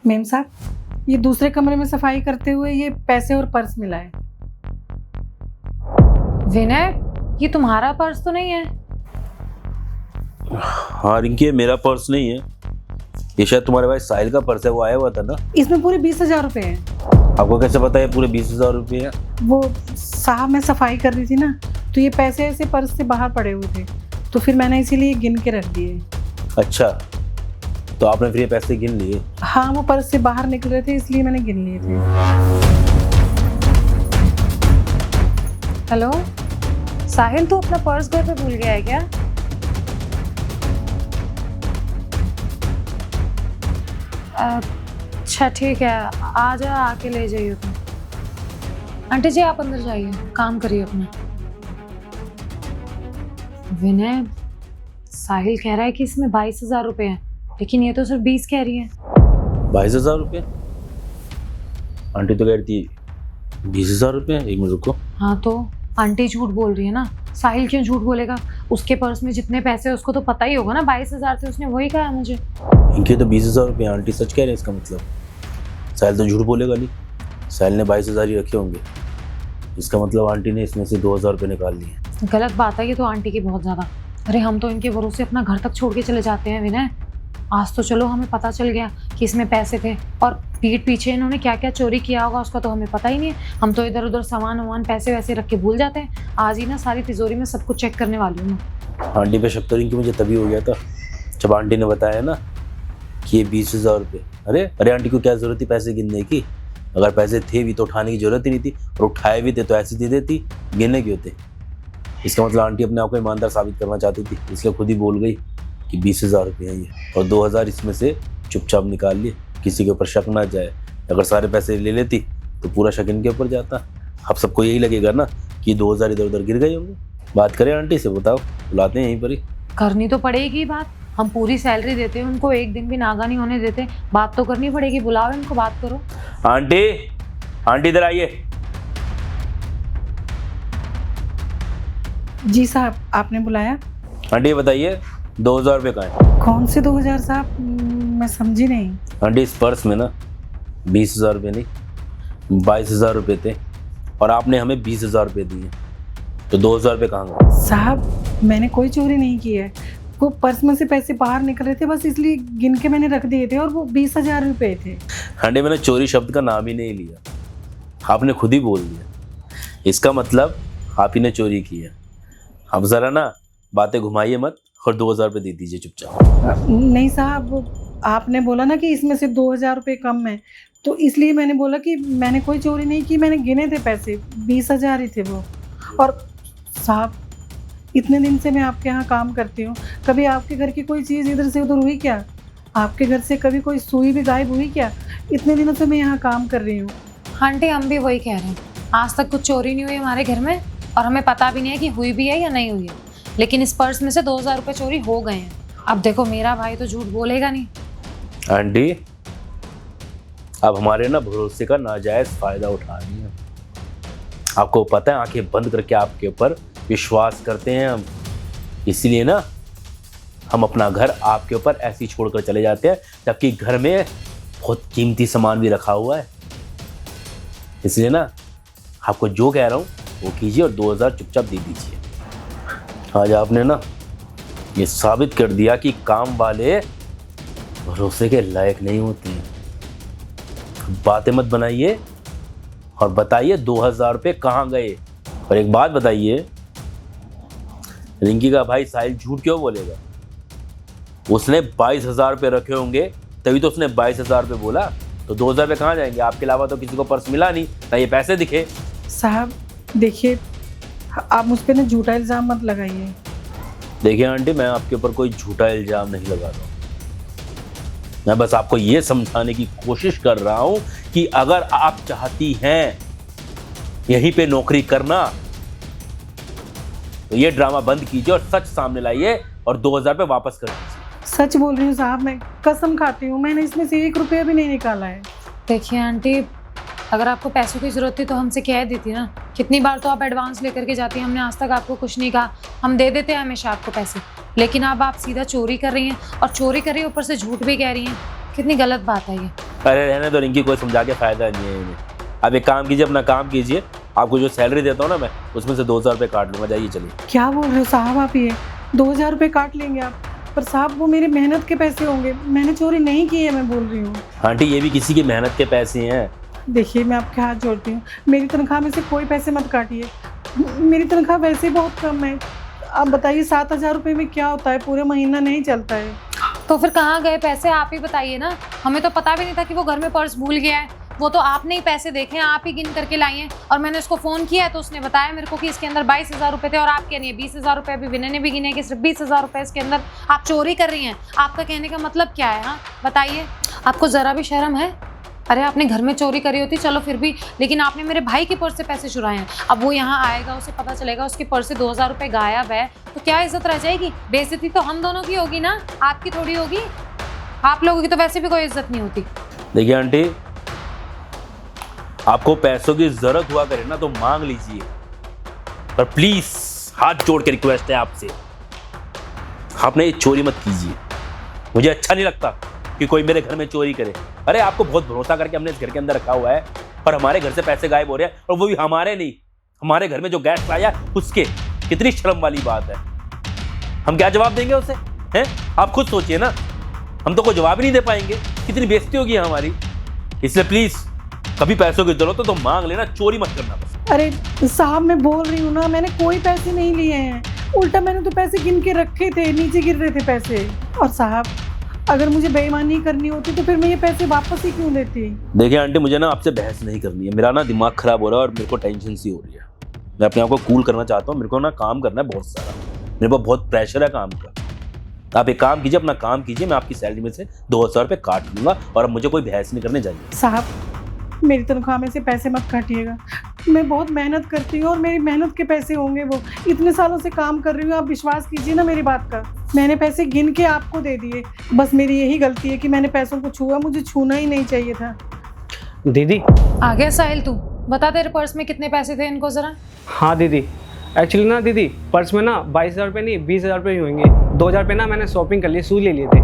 Ma'am साहब, ये दूसरे कमरे में सफाई करते हुए ये पैसे और पर्स मिला है। विनय, ये तुम्हारा पर्स तो नहीं है? हाँ रिंकी, मेरा पर्स नहीं है, ये शायद तुम्हारे भाई साहिल का पर्स है, वो आया हुआ था ना। इसमें पूरे 20,000 रुपए हैं। आपको कैसे पता है पूरे 20,000 रुपये हैं? वो साहब, मैं सफाई कर रही थी ना, तो ये पैसे ऐसे पर्स से बाहर पड़े हुए थे, तो फिर मैंने इसीलिए गिन के रख दिए। अच्छा, तो आपने फिर ये पैसे गिन लिए? हाँ, वो पर्स से बाहर निकल रहे थे इसलिए मैंने गिन लिए थे। हेलो साहिल, तू अपना पर्स घर पे भूल गया है क्या? अच्छा ठीक है, आ जा, आके ले जाइए तुम। आंटी जी आप अंदर जाइए, काम करिए अपना। विनय, साहिल कह रहा है कि इसमें 22,000 रुपए हैं, लेकिन ये तो सिर्फ 20 कह रही है। 22,000 रुपये? आंटी तो कह रही थी 20,000 रुपये। एक मिनट रुको। हाँ तो आंटी झूठ बोल रही है ना, साहिल क्यों झूठ बोलेगा? उसके पर्स में जितने पैसे हैं उसको तो पता ही होगा ना, 22,000 थे, उसने वही कहा मुझे। इनके तो 20,000 रुपये, आंटी सच कह रहे हैं, इसका मतलब साहिल तो झूठ बोलेगा नहीं, साहिल ने 22,000 ही रखे होंगे, इसका मतलब आंटी ने इसमें से 2,000 रुपये निकाल लिए। गलत बात है ये तो आंटी की बहुत ज्यादा। अरे हम तो इनके भरोसे अपना घर तक छोड़ के चले जाते हैं विनय। आज तो चलो हमें पता चल गया कि इसमें पैसे थे, और पीठ पीछे इन्होंने क्या क्या चोरी किया होगा उसका तो हमें पता ही नहीं है। हम तो इधर उधर सामान वामान पैसे वैसे रख के भूल जाते हैं। आज ही ना सारी तिजोरी में सब कुछ चेक करने वाली हूँ मैं। आंटी पे शक तो रिंकी मुझे तभी हो गया था जब आंटी ने बताया ना कि ये 20,000 रुपये। अरे आंटी को क्या जरूरत थी पैसे गिनने की? अगर पैसे थे भी तो उठाने की जरूरत ही नहीं थी, और उठाए भी थे तो ऐसे दे देती, गिनने क्यों थे? इसका मतलब आंटी अपने आप को ईमानदार साबित करना चाहती थी, इसलिए खुद ही बोल गई कि 20,000 रुपये है ये, और 2,000 इसमें से चुपचाप निकाल लिए, किसी के ऊपर शक ना जाए। अगर सारे पैसे ले लेती तो पूरा शक इनके ऊपर जाता। अब सबको यही लगेगा ना कि 2,000 इधर उधर गिर गए होंगे। बात करें आंटी से, बताओ, बुलाते हैं यहीं पर ही। करनी तो पड़ेगी बात, हम पूरी सैलरी देते हैं उनको, एक दिन भी नागा नहीं होने देते। बात तो करनी पड़ेगी, बुलाओ इनको, बात करो। आंटी, आंटी इधर आइए। जी साहब, आपने बुलाया? आंटी ये बताइए 2,000 रुपये कहाँ हैं? कौन से 2,000 साहब? मैं समझी नहीं। आंटी इस पर्स में ना 20,000 रुपये नहीं 22,000 रुपये थे, और आपने हमें 20,000 रुपये दिए, तो 2,000 रुपये कहाँ गए? साहब, मैंने कोई चोरी नहीं की है, वो पर्स में से पैसे बाहर निकल रहे थे, बस इसलिए गिन के मैंने रख दिए थे, और वो 20,000 रुपए थे। आंटी मैंने चोरी शब्द का नाम ही नहीं लिया, आपने खुद ही बोल दिया, इसका मतलब आप ही ने चोरी की है। अब जरा ना बातें घुमाइए मत, और 2,000 रुपये दे दीजिए चुपचाप। नहीं साहब, आपने बोला ना कि इसमें से 2,000 रुपये कम है, तो इसलिए मैंने बोला कि मैंने कोई चोरी नहीं की, मैंने गिने थे पैसे, 20,000 ही थे वो। और साहब, इतने दिन से मैं आपके यहाँ काम करती हूँ, कभी आपके घर की कोई चीज़ इधर से उधर हुई क्या? आपके घर से कभी कोई सुई भी गायब हुई क्या? इतने दिनों से मैं यहाँ काम कर रही हूँ। आंटी हम भी वही कह रहे हैं, आज तक कुछ चोरी नहीं हुई हमारे घर में, और हमें पता भी नहीं है कि हुई भी है या नहीं हुई है, लेकिन इस पर्स में से 2,000 रुपये चोरी हो गए हैं। अब देखो मेरा भाई तो झूठ बोलेगा नहीं। आंटी, अब हमारे ना भरोसे का नाजायज फायदा उठा रही है। आपको पता है आंखें बंद करके आपके ऊपर विश्वास करते हैं हम, इसीलिए ना हम अपना घर आपके ऊपर ऐसे ही छोड़कर चले जाते हैं, जबकि घर में बहुत कीमती सामान भी रखा हुआ है। इसलिए ना आपको जो कह रहा हूँ वो कीजिए, और 2,000 चुपचाप दे दीजिए। आज आपने ना ये साबित कर दिया कि काम वाले भरोसे के लायक नहीं होते हैं। बातें मत बनाइए, और बताइए 2,000 रुपये कहाँ गए। और एक बात बताइए, रिंकी का भाई साहिल झूठ क्यों बोलेगा? उसने 22,000 रुपये रखे होंगे, तभी तो उसने 22,000 रुपये बोला, तो 2,000 रुपये कहाँ जाएंगे? आपके अलावा तो किसी को पर्स मिला नहीं, ना ये पैसे दिखे। साहब देखिए, आप मुझ पर ना झूठा इल्ज़ाम मत लगाइए। देखिए आंटी, मैं आपके ऊपर कोई झूठा इल्ज़ाम नहीं लगा रहा हूँ, मैं बस आपको ये समझाने की कोशिश कर रहा हूँ कि अगर आप चाहती हैं यहीं पे नौकरी करना, तो ये ड्रामा बंद कीजिए और सच सामने लाइए, और 2,000 रुपये वापस कर दीजिए। सच बोल रही हूँ साहब, मैं कसम खाती हूँ, मैंने इसमें से 1 रुपया भी नहीं निकाला है। देखिए आंटी, अगर आपको पैसों की ज़रूरत थी तो हमसे कह देती ना। कितनी बार तो आप एडवांस लेकर के जाती हैं, हमने आज तक आपको कुछ नहीं कहा, हम दे देते हैं हमेशा आपको पैसे। लेकिन अब आप सीधा चोरी कर रही हैं, और चोरी कर रही हैं ऊपर से झूठ भी कह रही हैं। कितनी गलत बात है ये। अरे रहने दो रिंकी, कोई समझा के फायदा नहीं है इन्हें। अब एक काम कीजिए, अपना काम कीजिए। आपको जो सैलरी देता हूँ ना मैं, उसमें से 2000 रुपये काट लूँगा। जाइए चलिए। क्या बोल रहे हो साहब आप? ये 2000 रुपये काट लेंगे आप? पर साहब वो मेरी मेहनत के पैसे होंगे, मैंने चोरी नहीं की है, मैं बोल रही हूँ। आंटी ये भी किसी की मेहनत के पैसे हैं। देखिए मैं आपके हाथ जोड़ती हूँ, मेरी तनख्वाह में से कोई पैसे मत काटिए। मेरी तनख्वाह वैसे ही बहुत कम है। आप बताइए 7000 रुपये में क्या होता है? पूरे महीना नहीं चलता है। तो फिर कहाँ गए पैसे, आप ही बताइए ना। हमें तो पता भी नहीं था कि वो घर में पर्स भूल गया है। वो तो आपने ही पैसे देखे हैं, आप ही गिन करके लाई हैं। और मैंने उसको फ़ोन किया है तो उसने बताया मेरे को कि इसके अंदर 22,000 रुपये थे। और आप कह रही हैं 20,000 रुपये। अभी विनय ने भी गिने कि सिर्फ 20,000 रुपये इसके अंदर आप चोरी कर रही हैं। आपका कहने का मतलब क्या है? हाँ बताइए, आपको ज़रा भी शर्म है? अरे आपने घर में चोरी करी होती चलो फिर भी, लेकिन आपने मेरे भाई के पर्स से पैसे चुराए हैं। अब वो यहाँ आएगा, उसे पता चलेगा उसके पर्स से 2000 रुपये गायब है, तो क्या इज्जत रह जाएगी? बेइज्जती तो हम दोनों की होगी ना, आपकी थोड़ी होगी। आप लोगों की तो वैसे भी कोई इज्जत नहीं होती। देखिए आंटी, आपको पैसों की जरूरत हुआ करे ना तो मांग लीजिए, पर प्लीज हाथ जोड़ के रिक्वेस्ट है आपसे, आपने ये चोरी मत कीजिए। मुझे अच्छा नहीं लगता कि कोई मेरे घर में चोरी करे। अरे आपको बहुत भरोसा करके हमने इस घर के अंदर रखा हुआ है, और हमारे घर से पैसे गायब हो रहे हैं, और वो भी हमारे नहीं, हमारे घर में जो गेस्ट आया उसके। कितनी शर्म वाली बात है। हम क्या जवाब देंगे उसे? हैं? आप खुद सोचिए ना, हम तो कोई जवाब ही नहीं दे पाएंगे। कितनी बेइज्जती होगी हमारी। इसलिए प्लीज कभी पैसों की जरूरत हो तो मांग लेना, चोरी मत करना बस। अरे साहब मैं बोल रही हूँ ना, मैंने कोई पैसे नहीं लिए हैं। उल्टा मैंने तो पैसे गिन के रखे थे, नीचे गिर रहे थे पैसे। और साहब अगर मुझे बेईमानी करनी होती तो फिर मैं ये पैसे वापस ही क्यों देती? देखिए आंटी, मुझे ना आपसे बहस नहीं करनी है। मेरा ना दिमाग खराब हो रहा है और मेरे को टेंशन सी हो रही है। मैं अपने आप को कूल करना चाहता हूँ। मेरे को ना काम करना है बहुत सारा, मेरे पास बहुत प्रेशर है काम का। आप एक काम कीजिए, अपना काम कीजिए, मैं आपकी सैलरी में से 2000 रुपये काट लूंगा, और अब मुझे कोई बहस नहीं करने चाहिए। साहब मेरी तनख्वाह में से पैसे मत काटिएगा। मैं बहुत मेहनत करती हूँ और मेरी मेहनत के पैसे होंगे वो। इतने सालों से काम कर रही हूँ, आप विश्वास कीजिए ना मेरी बात का। मैंने पैसे गिन के आपको दे दिए। बस मेरी यही गलती है कि मैंने पैसों को छुआ, मुझे छूना ही नहीं चाहिए था। दीदी। आ गया साहिल, तू बता तेरे पर्स में कितने पैसे थे इनको जरा। हाँ दीदी, एक्चुअली ना दीदी पर्स में ना 22,000 रुपये नहीं 20,000 रुपये ही होंगे। 2,000 रुपये ना मैंने शॉपिंग कर लिए, शूज़ ले लिए थे।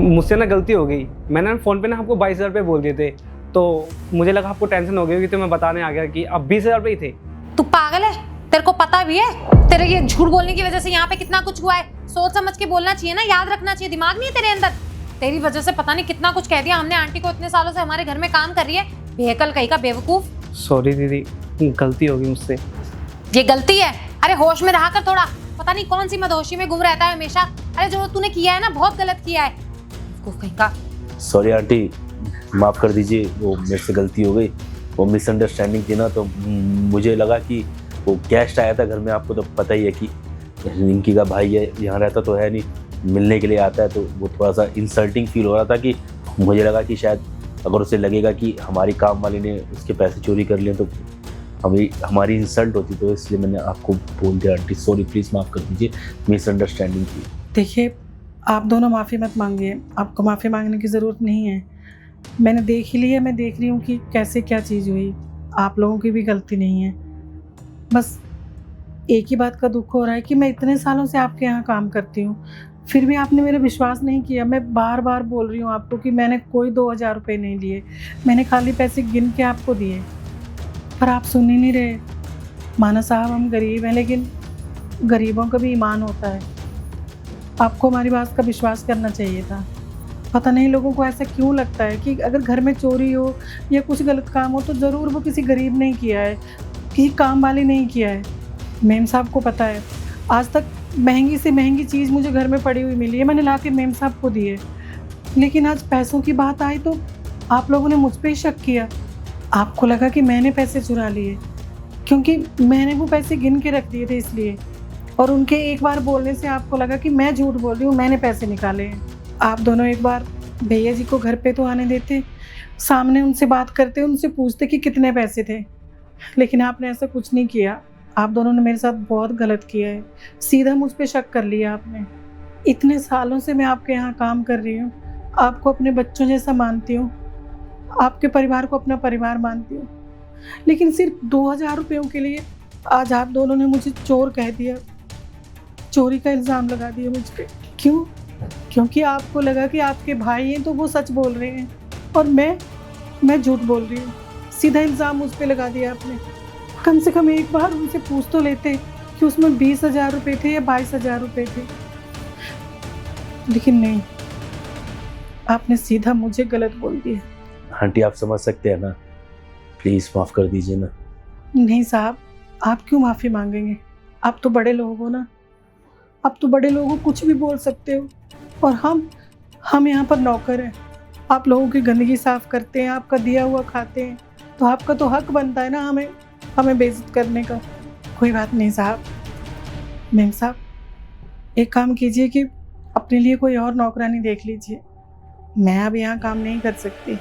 मुझसे ना गलती हो गई, मैंने फ़ोन पे ना आपको 22,000 रुपये बोल दिए थे, तो मुझे लगा आपको टेंशन हो गई होगी, तो मैं बताने आ गया कि अब 20,000 रुपये ही थे। तू पागल है? तेरे को पता भी है तेरे ये झूठ बोलने की वजह से यहाँ पे कितना कुछ हुआ है? सोच समझ के बोलना चाहिए ना, याद रखना चाहिए। दिमाग नहीं है तेरे अंदर? तेरी वजह से पता नहीं कितना कुछ कह दिया हमने। आंटी को इतने सालों से हमारे घर में काम कर रही है, बेहकल कहीं का बेवकूफ। सॉरी दीदी, गलती हो गई मुझसे। ये गलती है? अरे होश में रहा कर थोड़ा, पता नहीं कौन सी मदहोशी में गुम रहता है हमेशा। अरे जो तूने किया है ना बहुत गलत किया है, कहीं का। सॉरी आंटी, माफ़ कर दीजिए, वो मेरे से गलती हो गई। वो मिसअंडरस्टैंडिंग थी ना, तो मुझे लगा कि वो गेस्ट आया था घर में। आपको तो पता ही है कि रिंकी का भाई है, यहाँ रहता तो है नहीं, मिलने के लिए आता है, तो वो थोड़ा सा इंसल्टिंग फील हो रहा था। कि मुझे लगा कि शायद अगर उसे लगेगा कि हमारी काम वाली ने उसके पैसे चोरी कर लिए तो हमारी इंसल्ट होती, तो इसलिए मैंने आपको बोल दिया। आंटी सॉरी, प्लीज़ माफ़ कर दीजिए, मिसअंडरस्टैंडिंग थी। देखिए आप दोनों माफ़ी मत मांगिए, आपको माफ़ी मांगने की ज़रूरत नहीं है। मैंने देख ही लिया, मैं देख रही हूँ कि कैसे क्या चीज़ हुई। आप लोगों की भी गलती नहीं है। बस एक ही बात का दुख हो रहा है कि मैं इतने सालों से आपके यहाँ काम करती हूँ, फिर भी आपने मेरा विश्वास नहीं किया। मैं बार बार बोल रही हूँ आपको कि मैंने कोई 2000 रुपये नहीं लिए, मैंने खाली पैसे गिन के आपको दिए, पर आप सुन ही नहीं रहे। माना साहब हम गरीब हैं, लेकिन गरीबों का भी ईमान होता है। आपको हमारी बात का विश्वास करना चाहिए था। पता नहीं लोगों को ऐसा क्यों लगता है कि अगर घर में चोरी हो या कुछ गलत काम हो तो ज़रूर वो किसी गरीब ने किया है, किसी काम वाली नहीं किया है। मेम साहब को पता है, आज तक महंगी से महंगी चीज़ मुझे घर में पड़ी हुई मिली है, मैंने ला के मेम साहब को दी है। लेकिन आज पैसों की बात आई तो आप लोगों ने मुझ पर ही शक किया। आपको लगा कि मैंने पैसे चुरा लिए, क्योंकि मैंने वो पैसे गिन के रख दिए थे इसलिए। और उनके एक बार बोलने से आपको लगा कि मैं झूठ बोल रही हूँ, मैंने पैसे निकाले हैं। आप दोनों एक बार भैया जी को घर पे तो आने देते, सामने उनसे बात करते, उनसे पूछते कि कितने पैसे थे। लेकिन आपने ऐसा कुछ नहीं किया। आप दोनों ने मेरे साथ बहुत गलत किया है, सीधा मुझ पे शक कर लिया आपने। इतने सालों से मैं आपके यहाँ काम कर रही हूँ, आपको अपने बच्चों जैसा मानती हूँ, आपके परिवार को अपना परिवार मानती हूँ, लेकिन सिर्फ 2000 रुपयों के लिए आज आप दोनों ने मुझे चोर कह दिया, चोरी का इल्ज़ाम लगा दिया मुझ पे। क्यों? क्योंकि आपको लगा कि आपके भाई हैं तो वो सच बोल रहे हैं और मैं झूठ बोल रही हूँ। सीधा इल्ज़ाम मुझ पे लगा दिया आपने। कम से कम एक बार उनसे पूछ तो लेते कि उसमें 20,000 रुपये थे या 22,000 रुपये थे, लेकिन नहीं, आपने सीधा मुझे गलत बोल दिया। आंटी आप समझ सकते हैं ना, प्लीज़ माफ़ कर दीजिए ना। नहीं साहब, आप क्यों माफ़ी मांगेंगे? आप तो बड़े लोग हो ना, आप तो बड़े लोगों को कुछ भी बोल सकते हो और हम यहाँ पर नौकर हैं। आप लोगों की गंदगी साफ़ करते हैं, आपका दिया हुआ खाते हैं, तो आपका तो हक बनता है ना हमें बेइज्जत करने का। कोई बात नहीं साहब। मेम साहब, एक काम कीजिए कि अपने लिए कोई और नौकरानी देख लीजिए। मैं अब यहाँ काम नहीं कर सकती।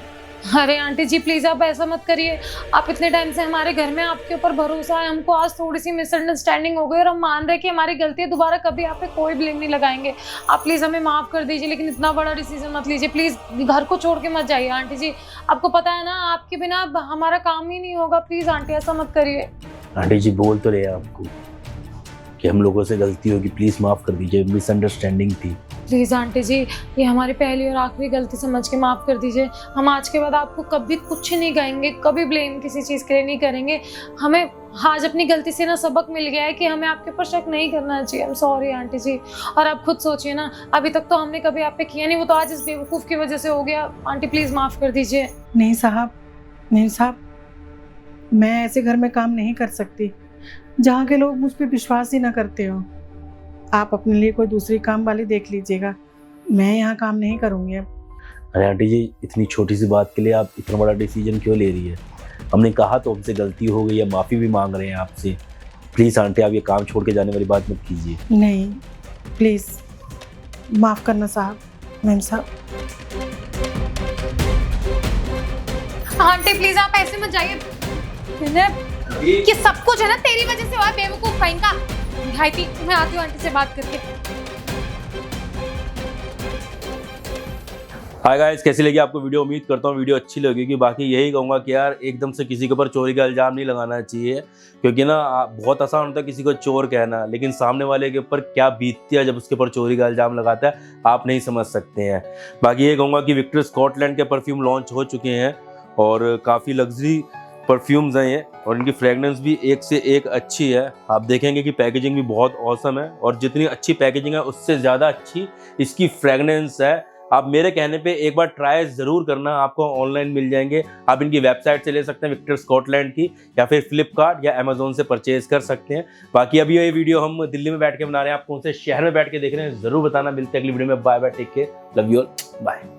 अरे आंटी जी प्लीज आप ऐसा मत करिए। आप इतने टाइम से हमारे घर में, आपके ऊपर भरोसा है, हमको आज थोड़ी सी मिसअंडरस्टैंडिंग हो गई और हम मान रहे हैं कि हमारी गलती है। दोबारा कभी आप पे कोई ब्लेम नहीं लगाएंगे। आप प्लीज हमें माफ कर दीजिए, लेकिन इतना बड़ा डिसीजन मत लीजिए। प्लीज घर को छोड़ के मत जाइए आंटी जी। आपको पता है ना, आपके बिना अब हमारा काम ही नहीं होगा। प्लीज आंटी ऐसा मत करिए। आंटी जी बोल तो रहे हैं आपको कि हम लोगों से गलती होगी, प्लीज़ माफ़ कर दीजिए, मिसअंडरस्टैंडिंग थी। प्लीज़ आंटी जी, ये हमारी पहली और आखिरी गलती समझ के माफ़ कर दीजिए। हम आज के बाद आपको कभी कुछ नहीं कहेंगे, कभी ब्लेम किसी चीज़ के लिए नहीं करेंगे। हमें आज अपनी गलती से ना सबक मिल गया है कि हमें आपके ऊपर शक नहीं करना चाहिए। आई एम सॉरी आंटी जी। और आप खुद सोचिए ना, अभी तक तो हमने कभी आप पे किया नहीं, वो तो आज इस बेवकूफ़ की वजह से हो गया। आंटी प्लीज़ माफ़ कर दीजिए। नहीं साहब, मैं ऐसे घर में काम नहीं कर सकती जहाँ के लोग मुझ पे विश्वास ही ना करते हो। आप अपने लिए कोई दूसरी काम वाली देख लीजिएगा, मैं यहाँ काम नहीं करूँगी अब। अरे आंटी जी, इतनी छोटी सी बात के लिए आप इतना बड़ा डिसीजन क्यों ले रही है? हमने कहा तो हमसे गलती हो गई है, माफ़ी भी मांग रहे हैं आपसे। प्लीज़ आंटी आप ये काम छोड़ के जाने वाली बात मत कीजिए। नहीं, प्लीज़ माफ़ करना साहब, मैम साहब। आंटी प्लीज़ आप ऐसे मत जाइए। ये सब कुछ है ना तेरी वजह से हुआ, बेवकूफ़ कहीं का। भाई थी, मैं आती हूँ आंटी से बात करके। हाय गाइस, कैसी लगी आपको वीडियो? उम्मीद करता हूँ वीडियो अच्छी लगेगी। बाकी यही कहूँगा कि यार एकदम से किसी के ऊपर चोरी का इल्ज़ाम नहीं लगाना चाहिए, क्योंकि ना बहुत आसान होता है किसी को चोर कहना, लेकिन सामने वाले के ऊपर क्या बीतती है जब उसके ऊपर चोरी का इल्ज़ाम लगाता है, आप नहीं समझ सकते हैं। बाकी ये कहूँगा कि विक्टर स्कॉटलैंड के परफ्यूम लॉन्च हो चुके हैं और काफ़ी लग्जरी परफ्यूम्स हैं ये, और इनकी फ्रेगनेंस भी एक से एक अच्छी है। आप देखेंगे कि पैकेजिंग भी बहुत ऑसम है, और जितनी अच्छी पैकेजिंग है उससे ज़्यादा अच्छी इसकी फ्रेगनेंस है। आप मेरे कहने पे एक बार ट्राई ज़रूर करना, आपको ऑनलाइन मिल जाएंगे। आप इनकी वेबसाइट से ले सकते हैं विक्टर स्कॉटलैंड की, या फिर फ्लिपकार्ट या अमेजोन से परचेज कर सकते हैं। बाकी अभी ये वीडियो हम दिल्ली में बैठ के बना रहे हैं, आप कौन से शहर में बैठ के देख रहे हैं ज़रूर बताना। मिलते हैं अगली वीडियो में। Bye bye, take care, love you all, bye.